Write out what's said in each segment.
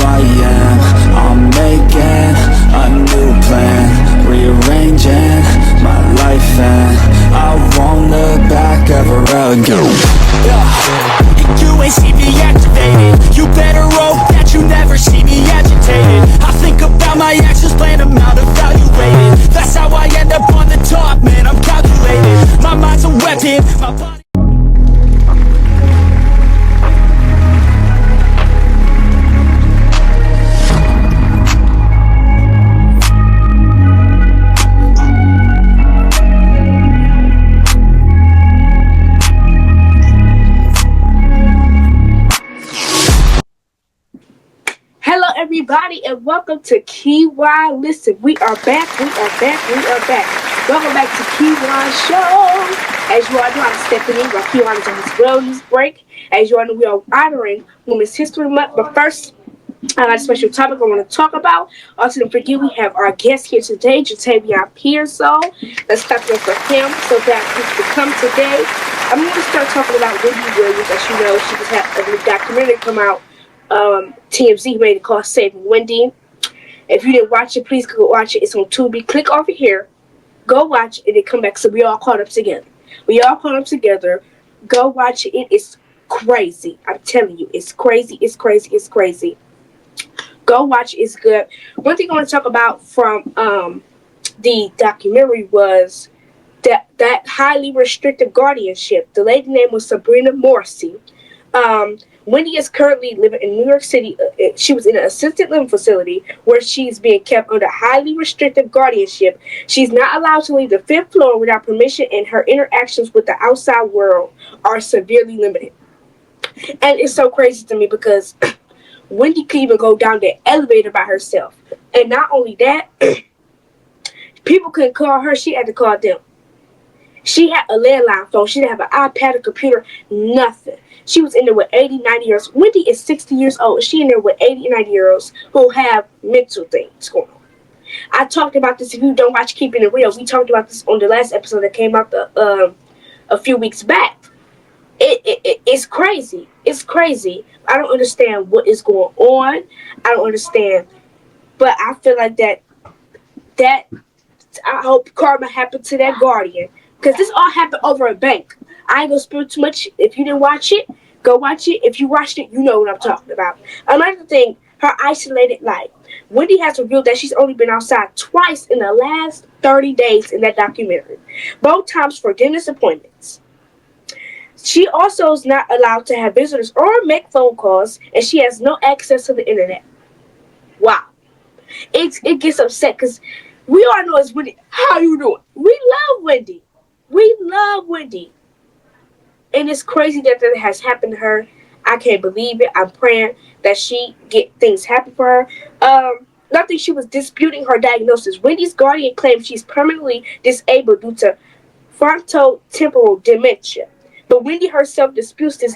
I am. I'm making a new plan, rearranging my life, and I won't look back ever again. You ain't see me activated. You better hope that you never see me agitated. I think about my actions, plan them out, evaluated. That's how I end up on the top, man, I'm calculated. My mind's a weapon, my body... Hello everybody and welcome to KeJuan. Listen, we are back. Welcome back to KeJuan Show. As you all know, I'm Stephanie, while KeJuan is on his wellness break. As you all know, we are honoring Women's History Month. But first, I got a special topic I want to talk about. Also, don't forget, we have our guest here today, Jatavian Pearsall. Let's clap it up for him so that he can come today. I'm going to start talking about Wendy Williams. As you know, she just had a new documentary come out. TMZ made it called Saving Wendy. If you didn't watch it, please go watch it. It's on Tubi. Click over here, go watch it, and then come back. So we all caught up together. Go watch it. It is crazy. I'm telling you, it's crazy. Go watch it. It's good. One thing I want to talk about from the documentary was that highly restrictive guardianship. The lady name was Sabrina Morrissey. Wendy is currently living in New York City. She was in an assisted living facility where she's being kept under highly restrictive guardianship. She's not allowed to leave the 5th floor without permission, and her interactions with the outside world are severely limited. And it's so crazy to me because Wendy could even go down the elevator by herself. And not only that, people couldn't call her. She had to call them. She had a landline phone. She didn't have an iPad, a computer, nothing. She was in there with 80, 90 year olds. Wendy is 60 years old. She in there with 80 and 90 year olds who have mental things going on. I talked about this. If you don't watch Keeping It Real, we talked about this on the last episode that came out a few weeks back. It's crazy. It's crazy. I don't understand what is going on. I don't understand. But I feel like that I hope karma happened to that guardian. Because this all happened over a bank. I ain't gonna spill too much. If you didn't watch it, go watch it. If you watched it, you know what I'm talking about. Another thing, her isolated life. Wendy has revealed that she's only been outside twice in the last 30 days in that documentary. Both times for dentist appointments. She also is not allowed to have visitors or make phone calls, and she has no access to the internet. Wow. It gets upset because we all know it's Wendy. How you doing? We love Wendy. And it's crazy that has happened to her. I can't believe it. I'm praying that she get things happen for her. Nothing. She was disputing her diagnosis. Wendy's guardian claims she's permanently disabled due to frontotemporal dementia. But Wendy herself disputes this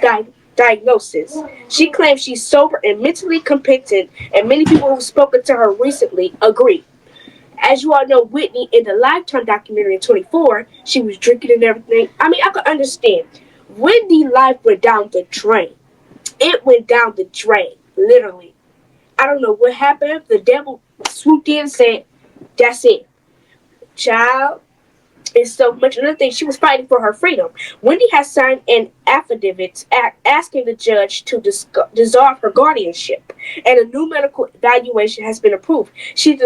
diagnosis. She claims she's sober and mentally competent, and many people who've spoken to her recently agree. As you all know, Whitney, in the Lifetime documentary in 24, she was drinking and everything. I mean, I could understand. Wendy's life went down the drain. It went down the drain, literally. I don't know what happened. The devil swooped in and said, that's it. Child, it's so much. Another thing, she was fighting for her freedom. Wendy has signed an affidavit asking the judge to dissolve her guardianship, and a new medical evaluation has been approved. She's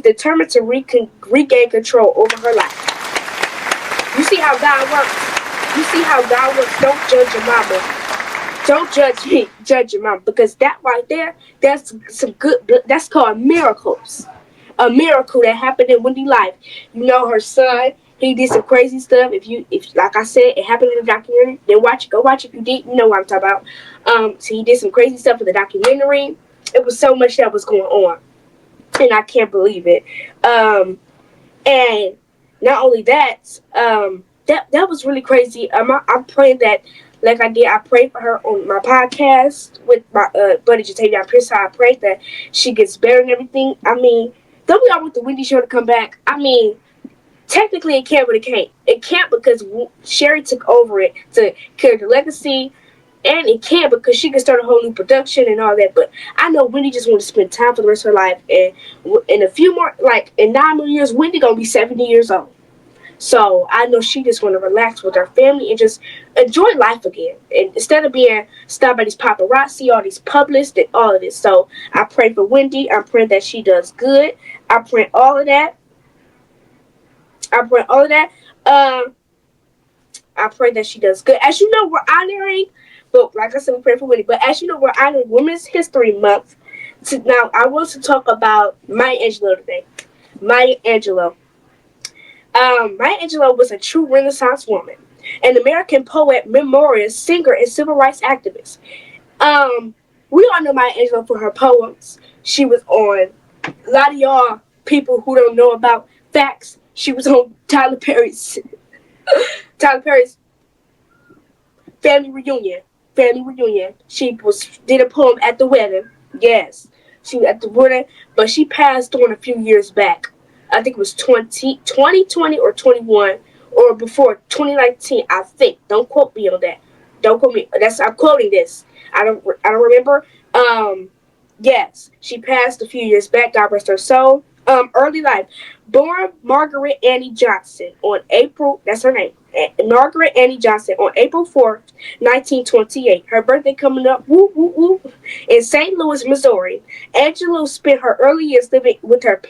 determined to regain control over her life. You see how God works? Don't judge your mama. Don't judge me. Judge your mama. Because that right there, that's some good, that's called miracles. A miracle that happened in Wendy's life. You know, her son, he did some crazy stuff. If like I said, it happened in the documentary. Then go watch it. If you did, you know what I'm talking about. So he did some crazy stuff in the documentary. It was so much that was going on, and I can't believe it. And not only that, that was really crazy. I'm praying that, like I did, I prayed for her on my podcast with my buddy Jatavian Pearsall. I prayed that she gets better and everything. I mean, don't we all want the Wendy show to come back? I mean, technically it can't, but it can't. It can't because Sherry took over it to carry the legacy. And it can, because she can start a whole new production and all that. But I know Wendy just want to spend time for the rest of her life. And in a few more, like in 9 more years, Wendy going to be 70 years old. So I know she just want to relax with her family and just enjoy life again. And instead of being stopped by these paparazzi, all these publicists, and all of this. So I pray for Wendy. I pray that she does good. I pray all of that. I pray all of that. I pray that she does good. As you know, we're honoring, but like I said, we pray for Wendy. But as you know, we're honoring Women's History Month. Now, I want to talk about Maya Angelou today. Maya Angelou. Maya Angelou was a true Renaissance woman, an American poet, memorist, singer, and civil rights activist. We all know Maya Angelou for her poems. She was on a lot of y'all people who don't know about facts. She was on Tyler Perry's family reunion. She did a poem at the wedding. Yes, she was at the wedding, but she passed on a few years back. I think it was 2020 or 21 or before 2019. I think. Don't quote me on that. Don't quote me. I'm quoting this. I don't remember. Yes, she passed a few years back. God rest her soul. Early life. Born Margaret Annie Johnson on April. That's her name. Margaret Annie Johnson on April 4th, 1928. Her birthday coming up, woo, woo, woo, in St. Louis, Missouri. Angelou spent her early years living with her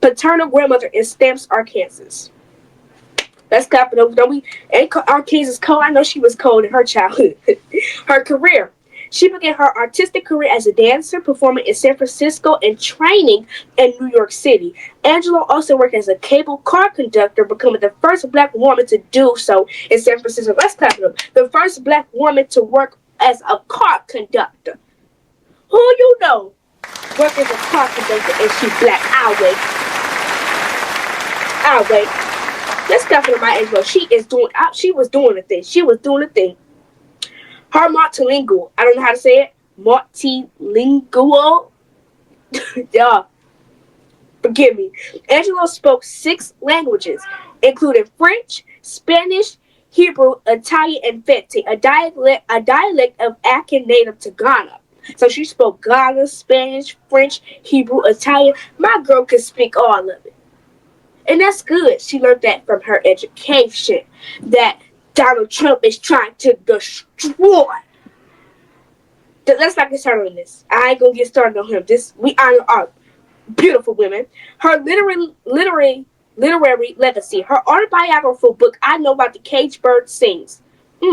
paternal grandmother in Stamps, Arkansas. Let's clap it over. Don't we? Ain't Arkansas cold? I know she was cold in her childhood. Her career. She began her artistic career as a dancer, performing in San Francisco and training in New York City. Angelou also worked as a cable car conductor, becoming the first black woman to do so in San Francisco. Let's clap it up. The first black woman to work as a car conductor. Who you know work as a car conductor and she black? I'll wait. Let's clap it up my Angelou. She was doing the thing. She was doing the thing. Her multilingual. I don't know how to say it. Multilingual. Yeah. Forgive me. Angelou spoke 6 languages, including French, Spanish, Hebrew, Italian, and Fete, a dialect of Akan native to Ghana. So she spoke Ghana, Spanish, French, Hebrew, Italian. My girl could speak all of it. And that's good. She learned that from her education. That Donald Trump is trying to destroy. Let's not get started on this. I ain't gonna get started on him. We honor our beautiful women. Her literary legacy. Her autobiographical book, I Know About the Cage Bird Sings.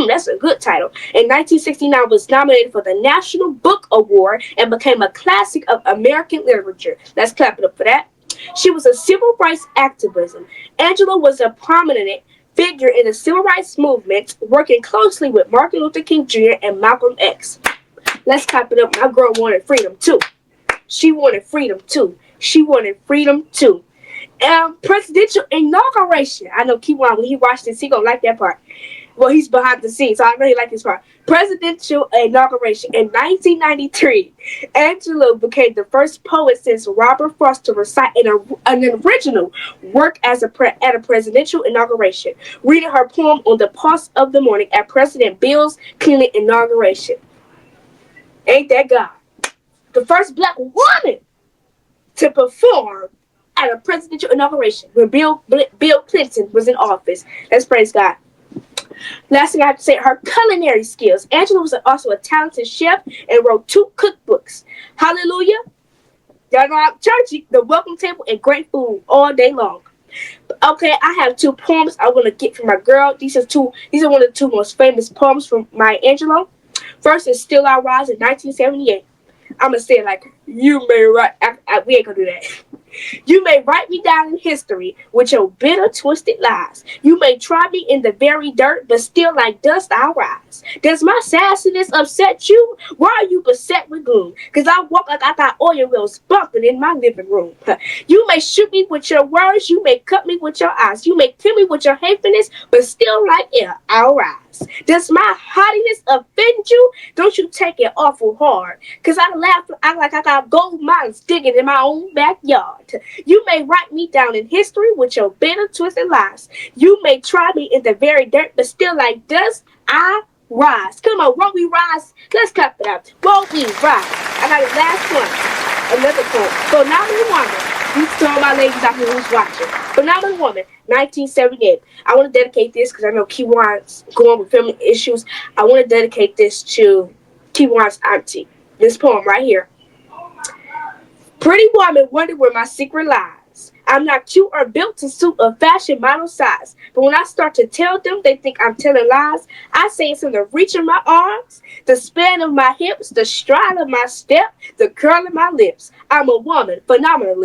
That's a good title. In 1969, was nominated for the National Book Award and became a classic of American literature. Let's clap it up for that. She was a civil rights activist. Angelou was a prominent figure in the civil rights movement, working closely with Martin Luther King Jr. and Malcolm X. Let's clap it up. My girl wanted freedom too. She wanted freedom too. Presidential inauguration. I know KeJuan, when he watched this, he gonna like that part. Well, he's behind the scenes, so I know he liked this part. Presidential inauguration. In 1993, Angelou became the first poet since Robert Frost to recite an original work at a presidential inauguration, reading her poem on the pulse of the morning at President Bill Clinton's inauguration. Ain't that God? The first black woman to perform at a presidential inauguration when Bill Clinton was in office. Let's praise God. Last thing I have to say, her culinary skills. Angelou was also a talented chef and wrote 2 cookbooks. Hallelujah. Y'all know I'm churchy. The Welcome Table and Great Food all day long. Okay, I have 2 poems I want to get from my girl. These are one of the 2 most famous poems from Maya Angelou. First is Still I Rise in 1978. I'm going to say it like, you may write, we ain't going to do that. You may write me down in history with your bitter, twisted lies. You may try me in the very dirt, but still like dust I'll rise. Does my sassiness upset you? Why are you beset with gloom? Because I walk like I got oil wells bumping in my living room. You may shoot me with your words. You may cut me with your eyes. You may kill me with your hatefulness, but still like air I'll rise. Does my haughtiness offend you? Don't you take it awful hard. Because I laugh like I got gold mines digging in my own backyard. You may write me down in history with your bitter, twisted lies. You may try me in the very dirt, but still like dust, I rise. Come on, won't we rise? Let's clap it out. Won't we rise? I got the last one. Another poem. Phenomenal woman. These to all my ladies out here who's watching. Phenomenal woman, 1978. I want to dedicate this because I know KeJuan's going with family issues. I want to dedicate this to KeJuan's auntie. This poem right here. Pretty woman wonder where my secret lies. I'm not cute or built to suit a fashion model size. But when I start to tell them, they think I'm telling lies. I say it's in the reach of my arms, the span of my hips, the stride of my step, the curl of my lips. I'm a woman, phenomenal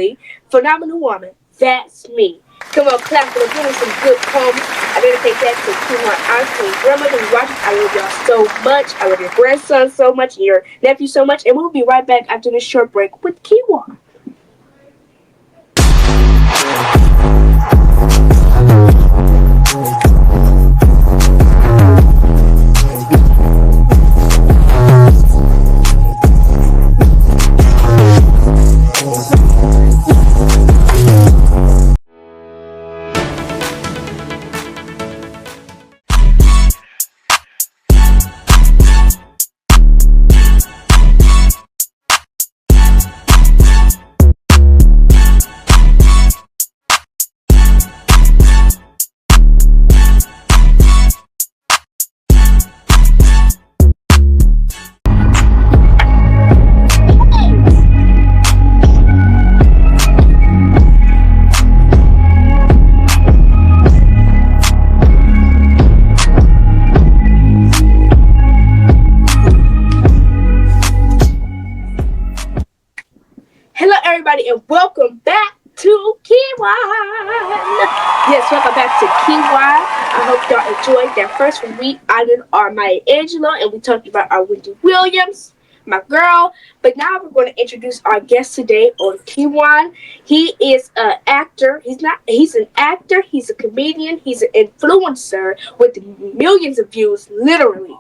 woman. That's me. Come on, clap for the some good poems. I dedicate that to my auntie and grandmother who watches. I love y'all so much. I love your grandson so much and your nephew so much. And we'll be right back after this short break with KeJuan. Hello, everybody, and welcome back to KeJuan. Yes, welcome back to KeJuan. I hope y'all enjoyed that first one. We honored our Maya Angelou, and we talked about our Wendy Williams, my girl. But now we're going to introduce our guest today on KeJuan. He is an actor. He's an actor. He's a comedian. He's an influencer with millions of views, literally.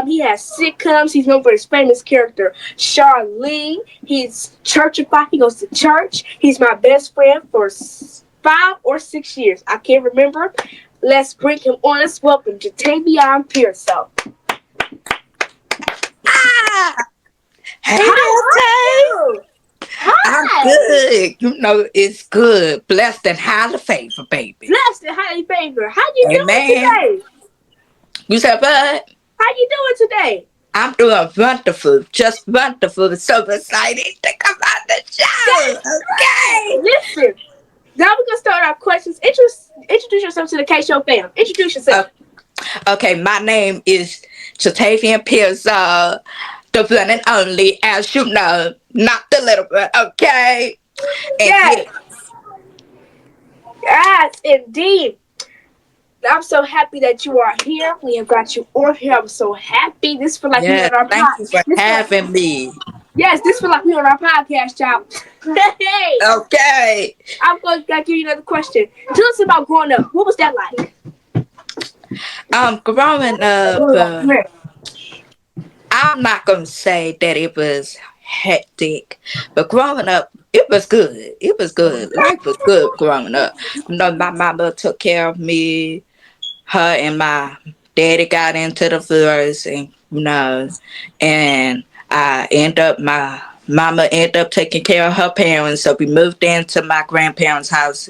He has sitcoms. He's known for his famous character, Charlene. He's churchified. He goes to church. He's my best friend for 5 or 6 years. I can't remember. Let's bring him on. Let's welcome Jatavian Pearsall. Ah, hey Hi. there, Tay. I'm good. You know it's good. Blessed and highly favored, baby. Blessed and highly favored. How you doing Amen. today? You said what? How you doing today? I'm doing wonderful. Just wonderful. So excited to come on the show. That's right. Okay. Listen, now we're gonna start our questions. Introduce yourself to the K Show fam. Introduce yourself. Okay, my name is Jatavian Pearsall, the one and only, as you know, not the little one, okay? And Yes, yes, indeed. I'm so happy that you are here. We have got you on here. I'm so happy. This feel like we yeah, on our thank you for podcast. having me. Yes, this feel like we on our podcast, y'all. Hey, Okay. I'm going to give you another question. Tell us about growing up. What was that like? Growing up, Come here. I'm not gonna say that it was hectic, but growing up, it was good. It was good. Life was good growing up. You know, my mama took care of me. Her and my daddy got into the divorce, and and my mama ended up taking care of her parents, so we moved into my grandparents' house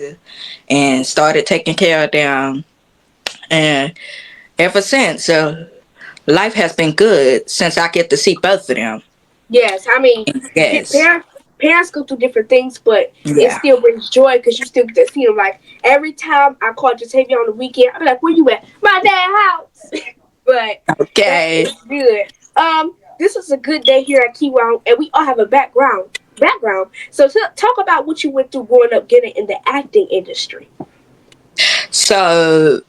and started taking care of them. And ever since, life has been good since I get to see both of them. Yes, I mean, Yes. parents go through different things, but it Yeah. still brings joy because you still get to see them. Like every time I call Jatavia on the weekend, I'm like, "Where you at? My dad's house." But Okay. that's good. This is a good day here at KeJuan, and we all have a background. So talk about what you went through growing up, getting in the acting industry. So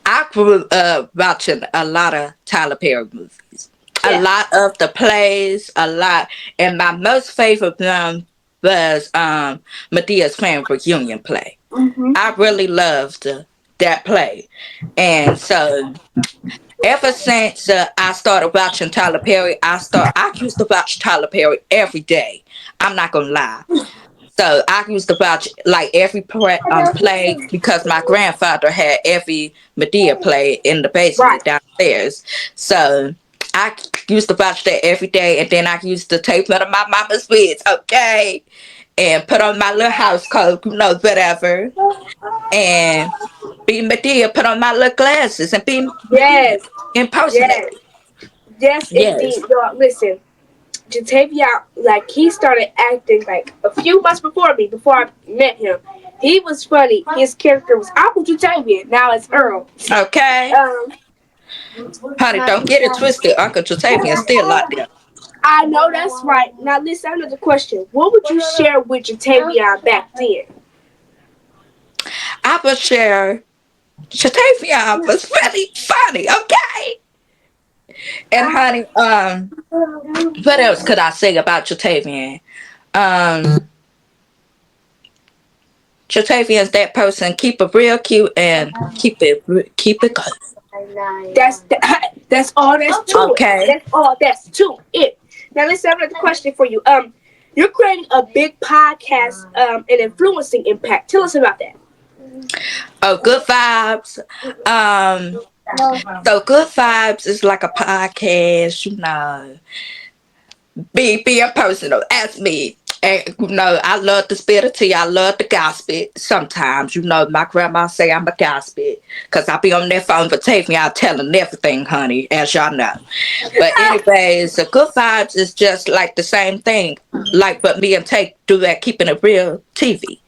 I grew up watching a lot of Tyler Perry movies, a Yeah. lot of the plays, a lot, and my most favorite one was Medea's Family Reunion play. Mm-hmm. I really loved that play, and so ever since I started watching Tyler Perry, I used to watch Tyler Perry every day. I'm not gonna lie. So I used to watch like every play because my grandfather had every Medea play in the Right. basement downstairs. So I used to watch that every day, and then I used to take one of my mama's wigs, okay, and put on my little house coat, whatever, and be Medea, put on my little glasses, and be Medea, Yes. impersonate. Yes. Yes, Yes. indeed. Y'all, listen, Jatavian, like, he started acting like a few months before me, before I met him. He was funny. His character was Uncle Jatavian. Now it's Earl. Okay. Um, Honey, don't get it twisted. Uncle Jatavian still out there. I know that's right. Now listen, another question. What would you share with Jatavian back then? I would share Jatavian was really funny, okay? And honey, what else could I say about Jatavian? Um, Jatavian's that person. Keep it real cute and keep it good. That's all that's to it. Okay. That's all that's to it. Now let's have another question for you. You're creating a big podcast and influencing impact. Tell us about that. Oh, good vibes. So good vibes is like a podcast, being personal. Ask me. And I love the spirit of tea. I love the gospel. Sometimes, my grandma say I'm a gospel because I be on that phone for taking out telling everything, honey, as y'all know. But anyways, the good vibes is just like the same thing. Like what me and Take do that keeping it real TV.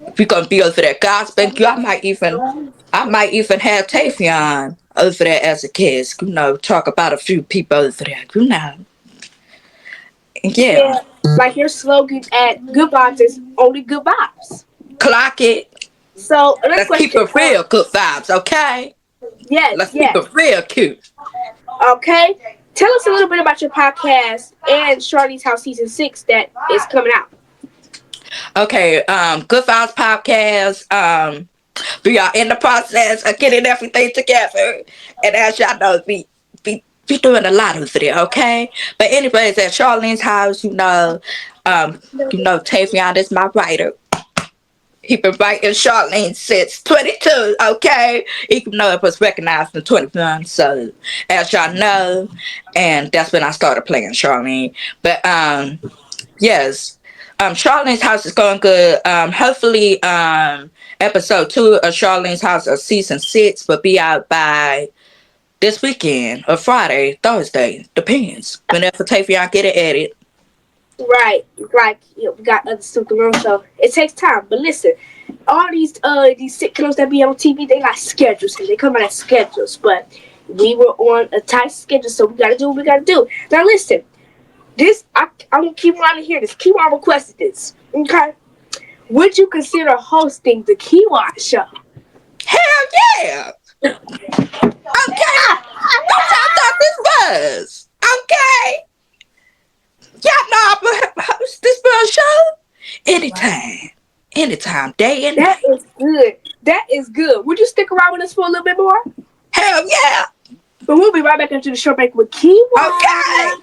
If you're gonna be over there gospel, I might even have Tavion over there as a guest, talk about a few people over there, Yeah. Like your slogan at Good Vibes is only good vibes. Clock it. So let's keep it real good vibes, okay? Yes. Let's keep it real cute. Okay. Tell us a little bit about your podcast and Charlie's House Season 6 that is coming out. Okay, Good Vibes Podcast. We are in the process of getting everything together. And as y'all know, we doing a lot of it, okay? But anyways, at Charlene's house, Tavion is my writer. He been writing Charlene since 22, okay? Even though it was recognized in 21, so as y'all know, and that's when I started playing Charlene. But yes, Charlene's house is going good. Hopefully, episode 2 of Charlene's house of season 6 will be out by this weekend or Friday, Thursday, depends. Whenever Tavion get it edited. Right, like we got other stuff going on, so it takes time. But listen, all these sitcoms that be on TV, they like schedules, and they come out as schedules. But we were on a tight schedule, so we gotta do what we gotta do. Now listen, this I'm gonna keep on to hear this. KeJuan requested this. Okay, would you consider hosting the KeJuan show? Hell yeah! Okay, that's how I thought this was. Okay. Y'all know I'm gonna host this show anytime, day and night. That is good. Would you stick around with us for a little bit more? Hell yeah! But we'll be right back after the show break with KeJuan. Okay.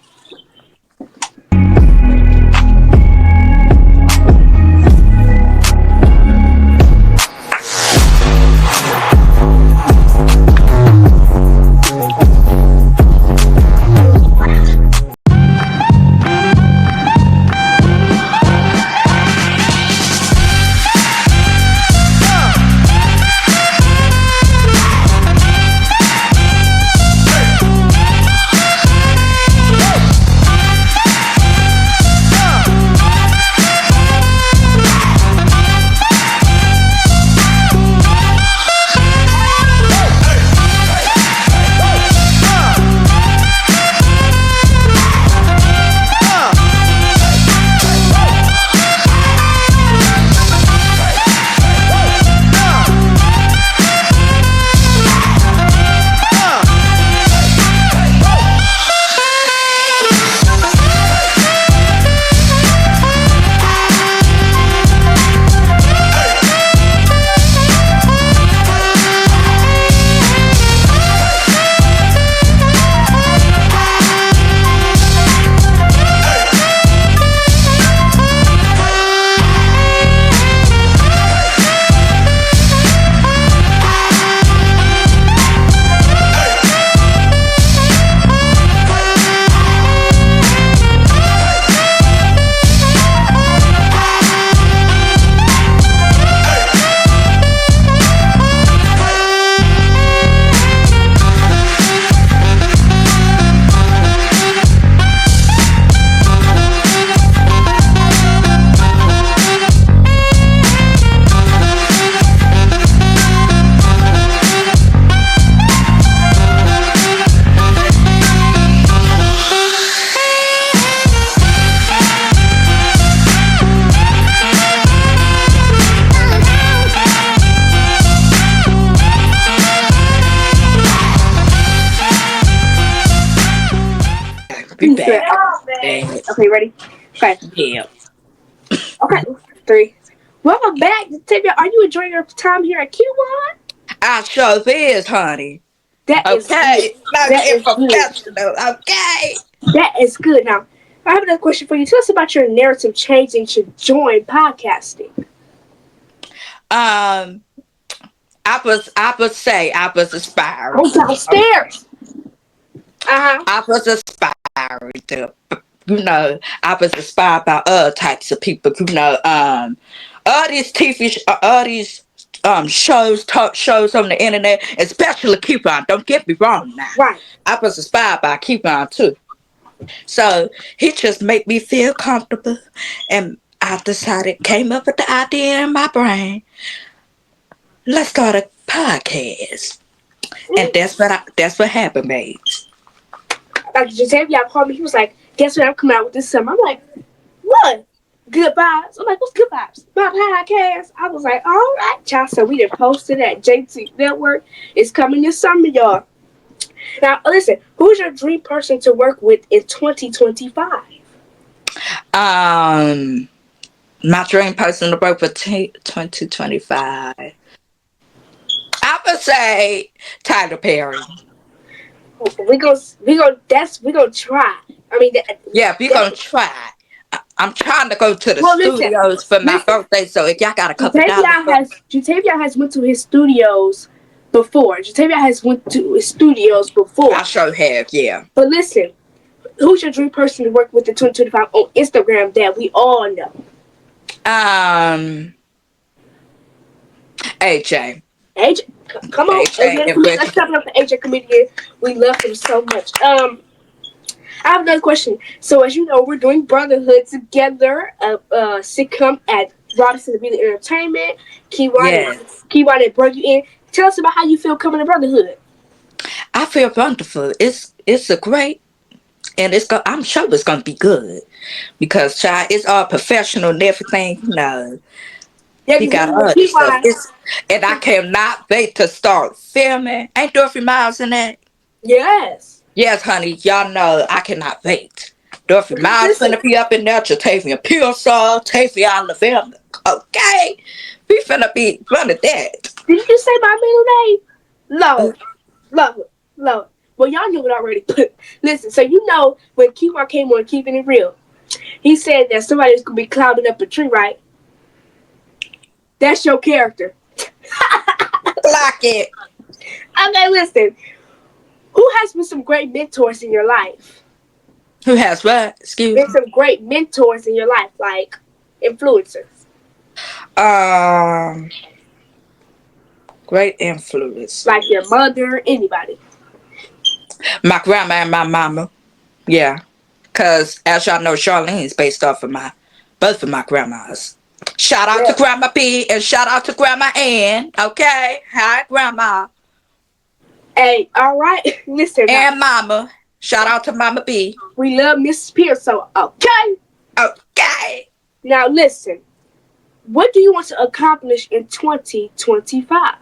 be back. Bad. Okay, ready? Okay. Yeah. Okay. 3. Welcome back, Jatavia. Are you enjoying your time here at KeJuan? I sure is, honey. That is good. Okay. Now That get is good. professional. Okay. That is good. Now, I have another question for you. Tell us about your narrative changing to join podcasting. Um, I would say I was aspiring. Go downstairs. Uh huh. I was aspiring to, I was inspired by other types of people, all these all these shows, talk shows on the internet, especially KeJuan. Don't get me wrong now. Right. I was inspired by KeJuan too. So he just made me feel comfortable, and I decided, came up with the idea in my brain. Let's start a podcast, and that's what happened, mates. Like Jatavia called me. He was like, "Guess what? I'm coming out with this summer." I'm like, "What? Good vibes." I'm like, "What's good vibes?" My podcast. I was like, "All right, child." So we done posted at JT Network. It's coming this summer, y'all. Now, listen. Who's your dream person to work with in 2025? My dream person to work for 2025. I would say Tyler Perry. We gonna try. I mean, Yeah, we're gonna try. I'm trying to go to the listen, studios for my birthday, so if y'all got a couple dollars, Jatavia has went to his studios before. Jatavia has went to his studios before. I sure have. Yeah. But listen, who's your dream person to work with in 2025 on Instagram that we all know? AJ. AJ, come on, AJ, let's talk about the AJ comedian. We love him so much. I have another question. So, as you know, we're doing Brotherhood together, a sitcom at Robinson Avila Entertainment. KeJuan had brought you in. Tell us about how you feel coming to Brotherhood. I feel wonderful. It's a great, and I'm sure it's gonna be good because child, it's all professional and everything. Yeah, he got all this stuff. And I cannot wait to start filming. Ain't Dorothy Miles in that? Yes. Yes, honey. Y'all know I cannot wait. Dorothy Miles finna be up in there. Jatavian, Pearsall, Jatavian, Avila. Okay, we finna be running that. Did you say my middle name? Love. Well, y'all knew it already. But listen, so you know when KeJuan came on Keeping It Real, he said that somebody's gonna be climbing up a tree, right? That's your character. Like it. Okay, listen. Who has been some great mentors in your life? Who has what? Excuse me. Been some great mentors in your life, like influencers. Great influence. Like your mother, anybody. My grandma and my mama. Yeah. Because, as y'all know, Charlene is based off of both of my grandmas. Shout out to Grandma B and shout out to Grandma Ann. Okay? Hi, Grandma. Hey, all right. Listen. And Mama. Shout out to Mama B. We love Mrs. Pearsall. Okay? Okay. Now, listen. What do you want to accomplish in 2025?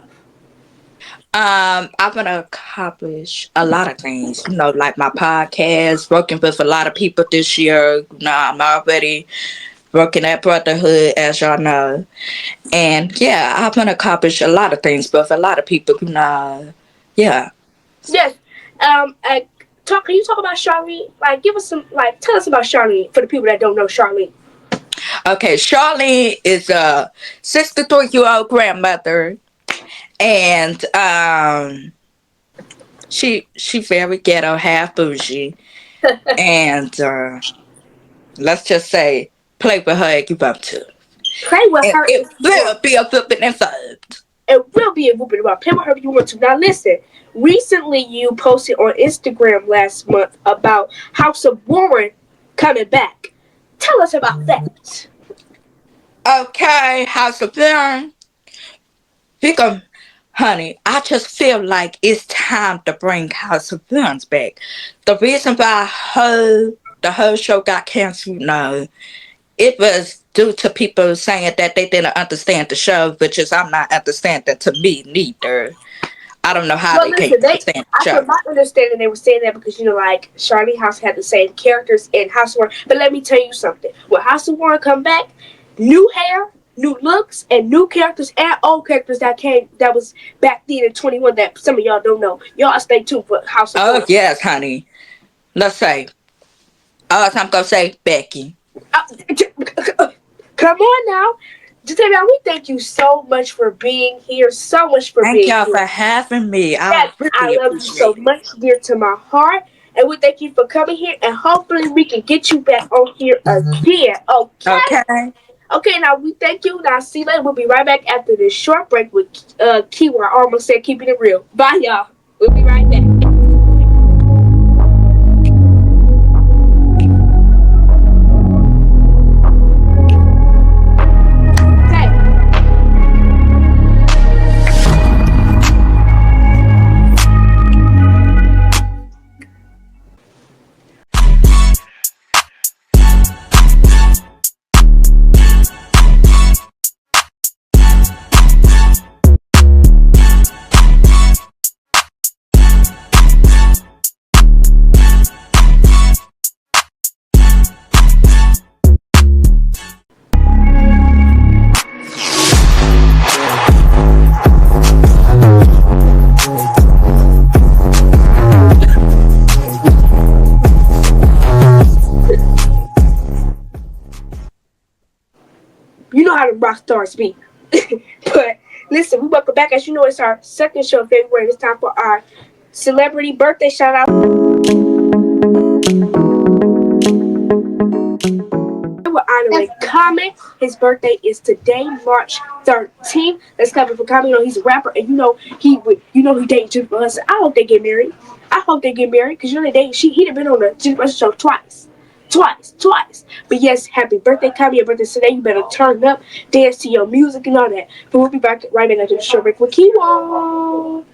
I want to accomplish a lot of things, like my podcast, working with a lot of people this year. I'm already working at Brotherhood, as y'all know. And yeah, I want to accomplish a lot of things with a lot of people, yeah. Yes. Can you talk about Charlene? Like, give us some, tell us about Charlene for the people that don't know Charlene. Okay, Charlene is a 63-year-old grandmother. And she very ghetto, half bougie, and let's just say play with her if you want to. Play with her. It will be a whooping and fold. It will be a whooping and play with her if you want to. Now listen. Recently, you posted on Instagram last month about House of Warren coming back. Tell us about that. Okay, House of Warren. Honey, I just feel like it's time to bring House of Warren back. The reason why the whole show got canceled, it was due to people saying that they didn't understand the show, which is I'm not understanding to me neither. I don't know how Well, they listen, can't they, stand the I show. from my understanding, they were saying that because, like, Charlie House had the same characters in House of Warren. But let me tell you something. When House of Warren come back, new hair, new looks, and new characters and old characters that was back then in 21 that some of y'all don't know. Y'all stay tuned for House of Oh Warren. yes, honey. Let's say. I'm gonna say Becky. Come on now. Jatavian, we thank you so much for being here. So much for Thank being y'all here. for having me. I Yes, I really love you so appreciate it. much, dear to my heart. And we thank you for coming here. And hopefully we can get you back on here again. Okay? Okay. Okay, now we thank you. Now see you later. We'll be right back after this short break with KeJuan. I almost said keeping it real. Bye, y'all. We'll be right back. Okay. You know how the rock stars be. But listen, we welcome back. As you know, it's our second show of February. It's time for our celebrity birthday shout out. We're honoring Common. His birthday is today, March 13th. Let's cover for Common. He's a rapper, and he dating Jennifer Hudson. I hope they get married. I hope they get married because they dating. He'd have been on the Jennifer Hudson show twice. Twice. But yes, happy birthday, Common. Your birthday today. You better turn up, dance to your music and all that. But we'll be back right back after the show break with KeJuan.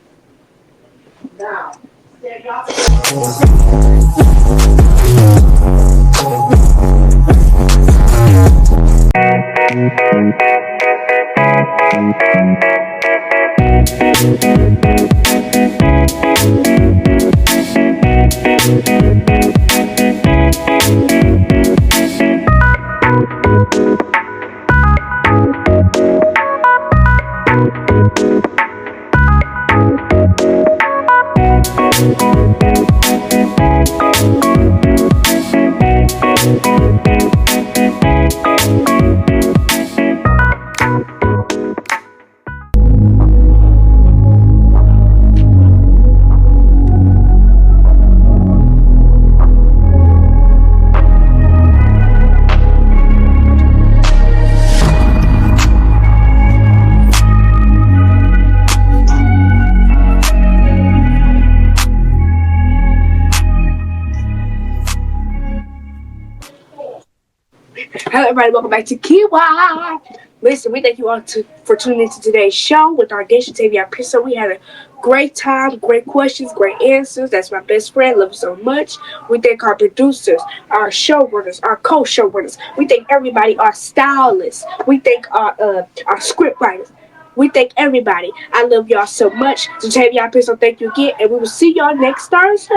Hello, everybody. Welcome back to KeJuan. Listen, we thank you all for tuning into today's show with our guest, Jatavian Pearsall. We had a great time, great questions, great answers. That's my best friend. Love you so much. We thank our producers, our showrunners, our co-showrunners. We thank everybody, our stylists. We thank our script writers. We thank everybody. I love y'all so much. So Jatavian Pearsall, thank you again, and we will see y'all next Thursday.